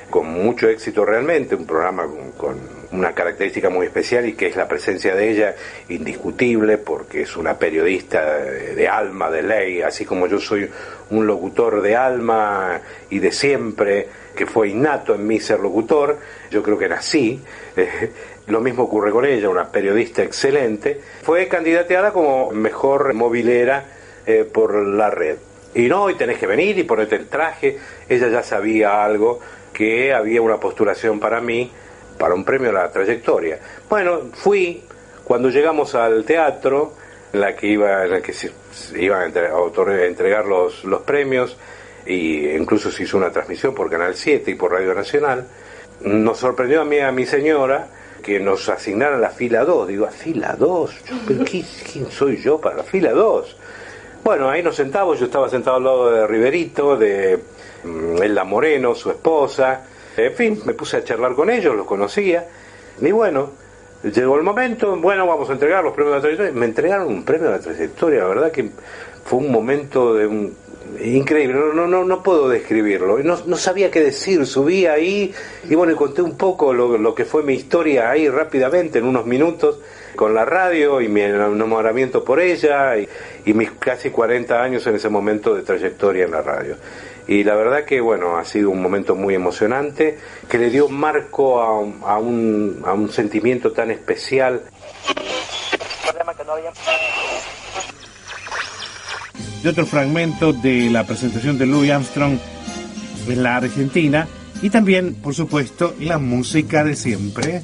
con mucho éxito realmente, un programa con una característica muy especial, y que es la presencia de ella indiscutible, porque es una periodista de alma, de ley, así como yo soy un locutor de alma y de siempre, que fue innato en mí ser locutor. Yo creo que nací. Lo mismo ocurre con ella, una periodista excelente. Fue candidateada como mejor movilera por la red. Y no, y tenés que venir y ponerte el traje. Ella ya sabía algo, que había una postulación para mí, para un premio a la trayectoria. Bueno, fui. Cuando llegamos al teatro, en la que se iban a entregar los premios, y incluso se hizo una transmisión por Canal 7 y por Radio Nacional, nos sorprendió a mí y a mi señora que nos asignaran la fila 2. Digo, ¿a fila 2? ¿Pero quién soy yo para la fila 2? Bueno, ahí nos sentamos, yo estaba sentado al lado de Riverito, de Elda Moreno, su esposa. En fin, me puse a charlar con ellos, los conocía. Y bueno, llegó el momento, bueno, vamos a entregar los premios de la trayectoria. Me entregaron un premio de la trayectoria, la verdad que fue un momento increíble, no puedo describirlo. No sabía qué decir, subí ahí y bueno, y conté un poco lo que fue mi historia ahí rápidamente, en unos minutos, con la radio y mi enamoramiento por ella y mis casi 40 años en ese momento de trayectoria en la radio. Y la verdad que bueno, ha sido un momento muy emocionante, que le dio marco a un sentimiento tan especial. Y otro fragmento de la presentación de Louis Armstrong en la Argentina, y también, por supuesto, la música de siempre.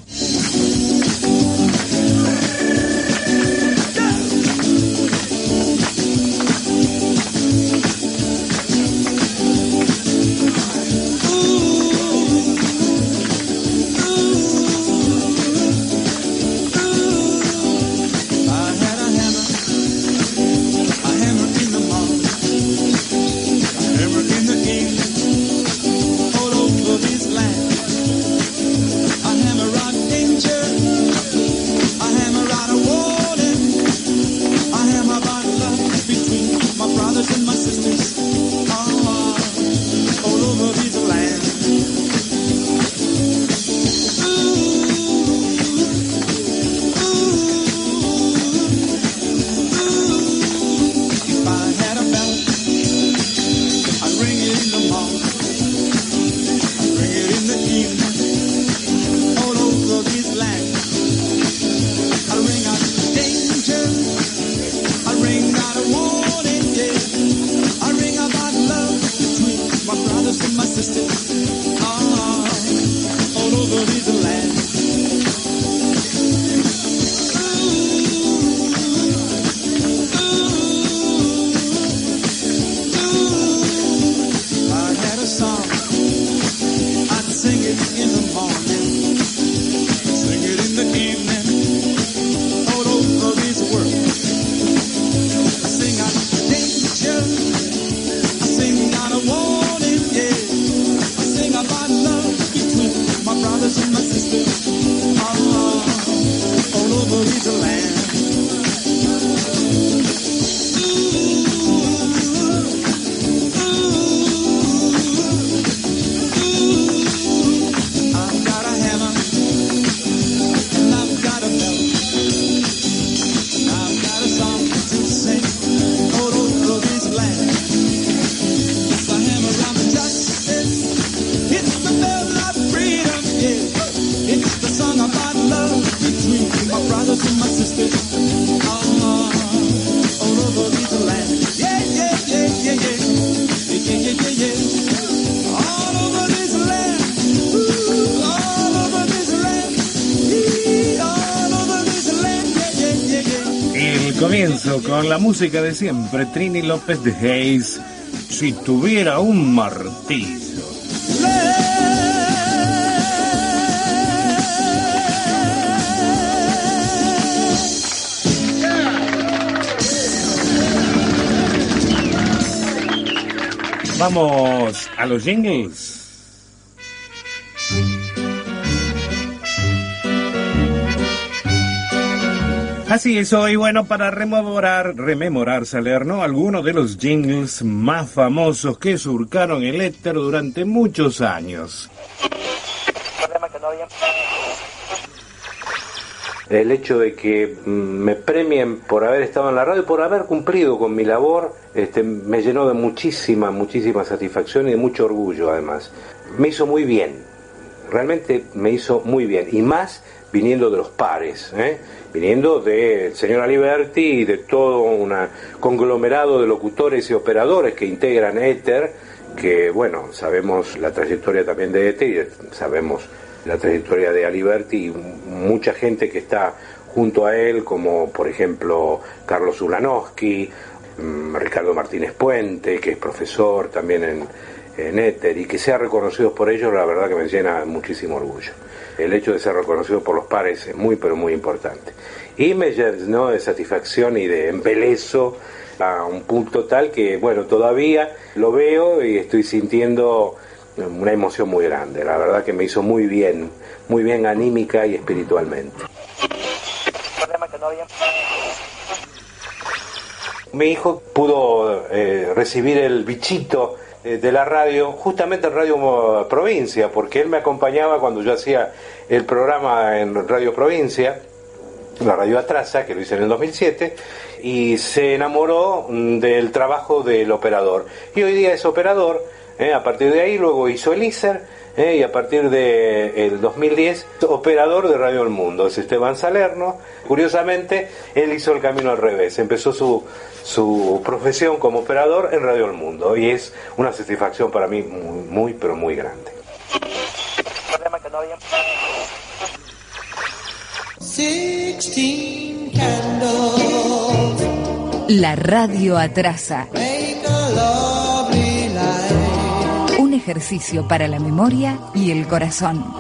over this land. I've got a hammer and I've got a belt. I've got a song to sing all over this land. It's the hammer of justice. It's the bell of freedom, yeah. It's the song about love between my brothers and my sisters. All over this land. Yeah, yeah, yeah, yeah, yeah. Yeah, yeah, yeah, yeah, yeah. All over this land. Ooh, all over this land. All over this land. Yeah, yeah, yeah, yeah. El comienzo con la música de siempre, Trini López de Hayes, Si tuviera un martillo. Vamos a los jingles. Así es, hoy, bueno, para rememorar Salerno, algunos de los jingles más famosos que surcaron el éter durante muchos años. El hecho de que me premien por haber estado en la radio, por haber cumplido con mi labor, me llenó de muchísima satisfacción y de mucho orgullo, además. Me hizo muy bien, realmente me hizo muy bien, y más viniendo de los pares, viniendo del señor Aliberti y de todo un conglomerado de locutores y operadores que integran Éter, que, bueno, sabemos la trayectoria también de Éter y sabemos la trayectoria de Aliberti y mucha gente que está junto a él, como por ejemplo Carlos Ulanowski, Ricardo Martínez Puente, que es profesor también en Éter, y que sea reconocidos por ellos, la verdad que me llena muchísimo orgullo. El hecho de ser reconocido por los pares es muy, pero muy importante. Y me llenó de satisfacción y de embelezo a un punto tal que, bueno, todavía lo veo y estoy sintiendo una emoción muy grande. La verdad que me hizo muy bien anímica y espiritualmente. Mi hijo pudo recibir el bichito de la radio, justamente en Radio Provincia, porque él me acompañaba cuando yo hacía el programa en Radio Provincia, la Radio Atraza, que lo hice en el 2007, y se enamoró del trabajo del operador. Y hoy día es operador. A partir de ahí luego hizo el ISER, y a partir del 2010 operador de Radio El Mundo. Es Esteban Salerno. Curiosamente, él hizo el camino al revés. Empezó su profesión como operador en Radio El Mundo y es una satisfacción para mí muy pero muy grande. La radio atrasa. Un ejercicio para la memoria y el corazón.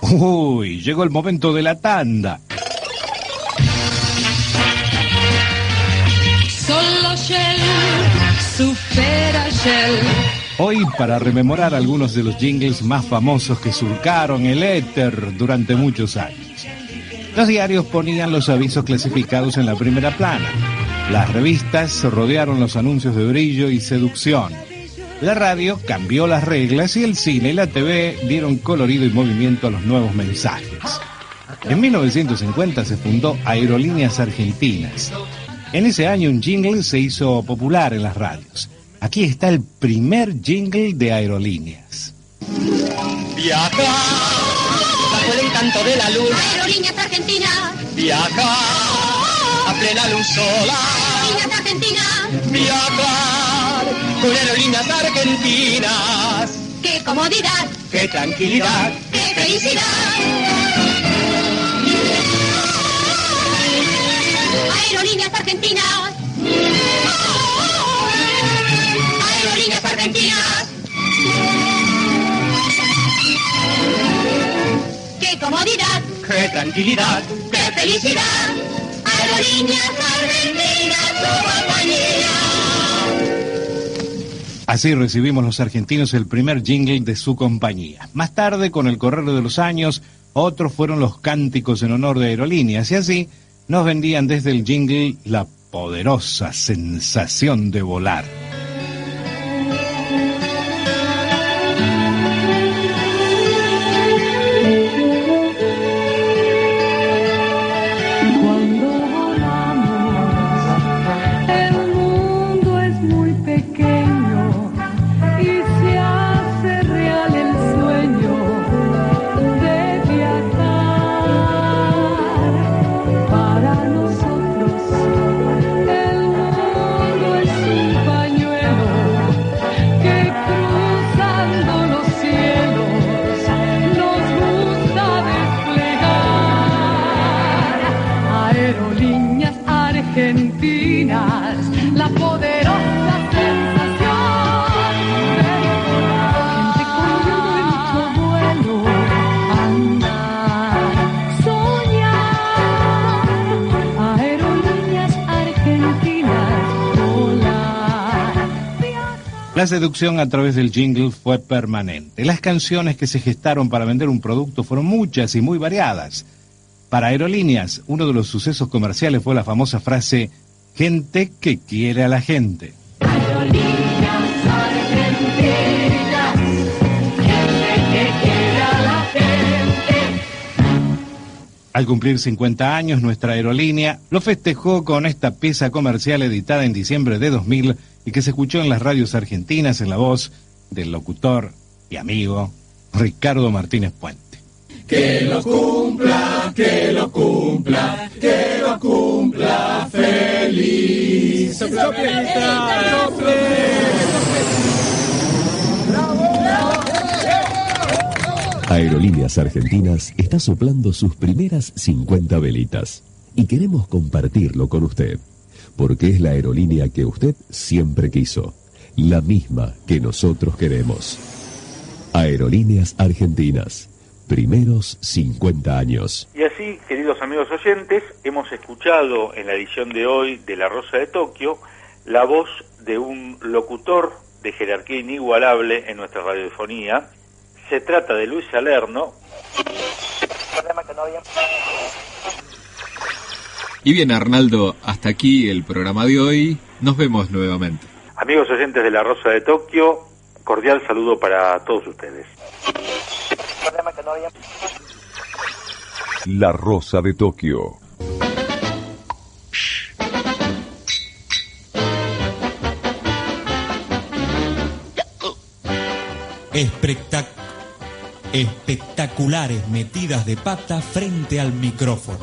Uy, llegó el momento de la tanda. Solo Shell, supera Shell. Hoy, para rememorar algunos de los jingles más famosos que surcaron el éter durante muchos años. Los diarios ponían los avisos clasificados en la primera plana. Las revistas rodearon los anuncios de brillo y seducción. La radio cambió las reglas y el cine y la TV dieron colorido y movimiento a los nuevos mensajes. En 1950 se fundó Aerolíneas Argentinas. En ese año un jingle se hizo popular en las radios. Aquí está el primer jingle de Aerolíneas. Viaja bajo el encanto de la luz. Aerolíneas Argentinas. Viaja a plena luz solar. Aerolíneas Argentinas. Viajar con Aerolíneas Argentinas. ¡Qué comodidad! ¡Qué tranquilidad! ¡Qué felicidad! Aerolíneas Argentinas. Aerolíneas Argentinas. ¡Qué comodidad! ¡Qué tranquilidad! ¡Qué felicidad! Aerolíneas Argentinas. Así recibimos los argentinos el primer jingle de su compañía. Más tarde, con el correr de los años, otros fueron los cánticos en honor de Aerolíneas, y así nos vendían desde el jingle la poderosa sensación de volar. La poderosa sensación de gente con mucho vuelo, andar, soñar, Aerolíneas Argentinas, volar. La seducción a través del jingle fue permanente. Las canciones que se gestaron para vender un producto fueron muchas y muy variadas. Para Aerolíneas, uno de los sucesos comerciales fue la famosa frase: gente que quiere a la gente. Aerolíneas Argentinas, gente que quiere a la gente. Al cumplir 50 años, nuestra aerolínea lo festejó con esta pieza comercial editada en diciembre de 2000 y que se escuchó en las radios argentinas en la voz del locutor y amigo Ricardo Martínez Puente. Que lo cumpla, que lo cumpla, que lo cumpla feliz. Aerolíneas Argentinas está soplando sus primeras 50 velitas y queremos compartirlo con usted, porque es la aerolínea que usted siempre quiso, la misma que nosotros queremos. Aerolíneas Argentinas. Primeros 50 años. Y así, queridos amigos oyentes, hemos escuchado en la edición de hoy de La Rosa de Tokio la voz de un locutor de jerarquía inigualable en nuestra radiofonía. Se trata de Luis Salerno. Y bien, Arnaldo, hasta aquí el programa de hoy. Nos vemos nuevamente. Amigos oyentes de La Rosa de Tokio, cordial saludo para todos ustedes. La Rosa de Tokio. Espectaculares metidas de pata frente al micrófono.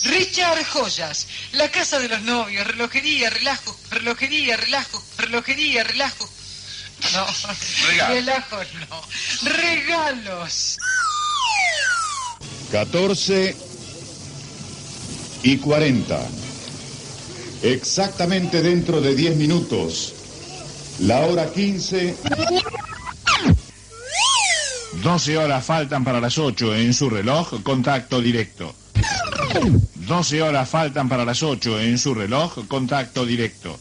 Richard Joyas, la casa de los novios, relojería, relajo, relojería, relajo, relojería, relajo. No, relajos no, regalos. 14:40. Exactamente dentro de 10 minutos. La hora 15. 12 horas faltan para las 8 en su reloj, contacto directo. 12 horas faltan para las 8 en su reloj, contacto directo.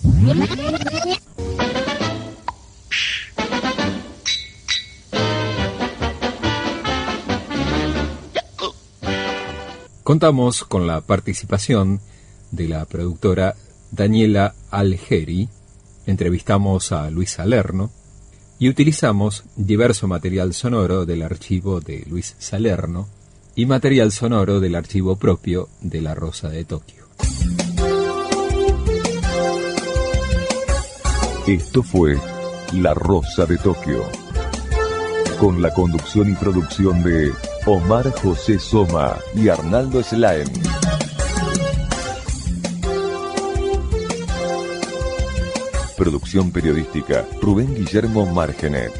Contamos con la participación de la productora Daniela Algeri, entrevistamos a Luis Salerno y utilizamos diverso material sonoro del archivo de Luis Salerno y material sonoro del archivo propio de La Rosa de Tokio. Esto fue La Rosa de Tokio, con la conducción y producción de Omar José Soma y Arnaldo Slaem. Producción periodística Rubén Guillermo Margenet.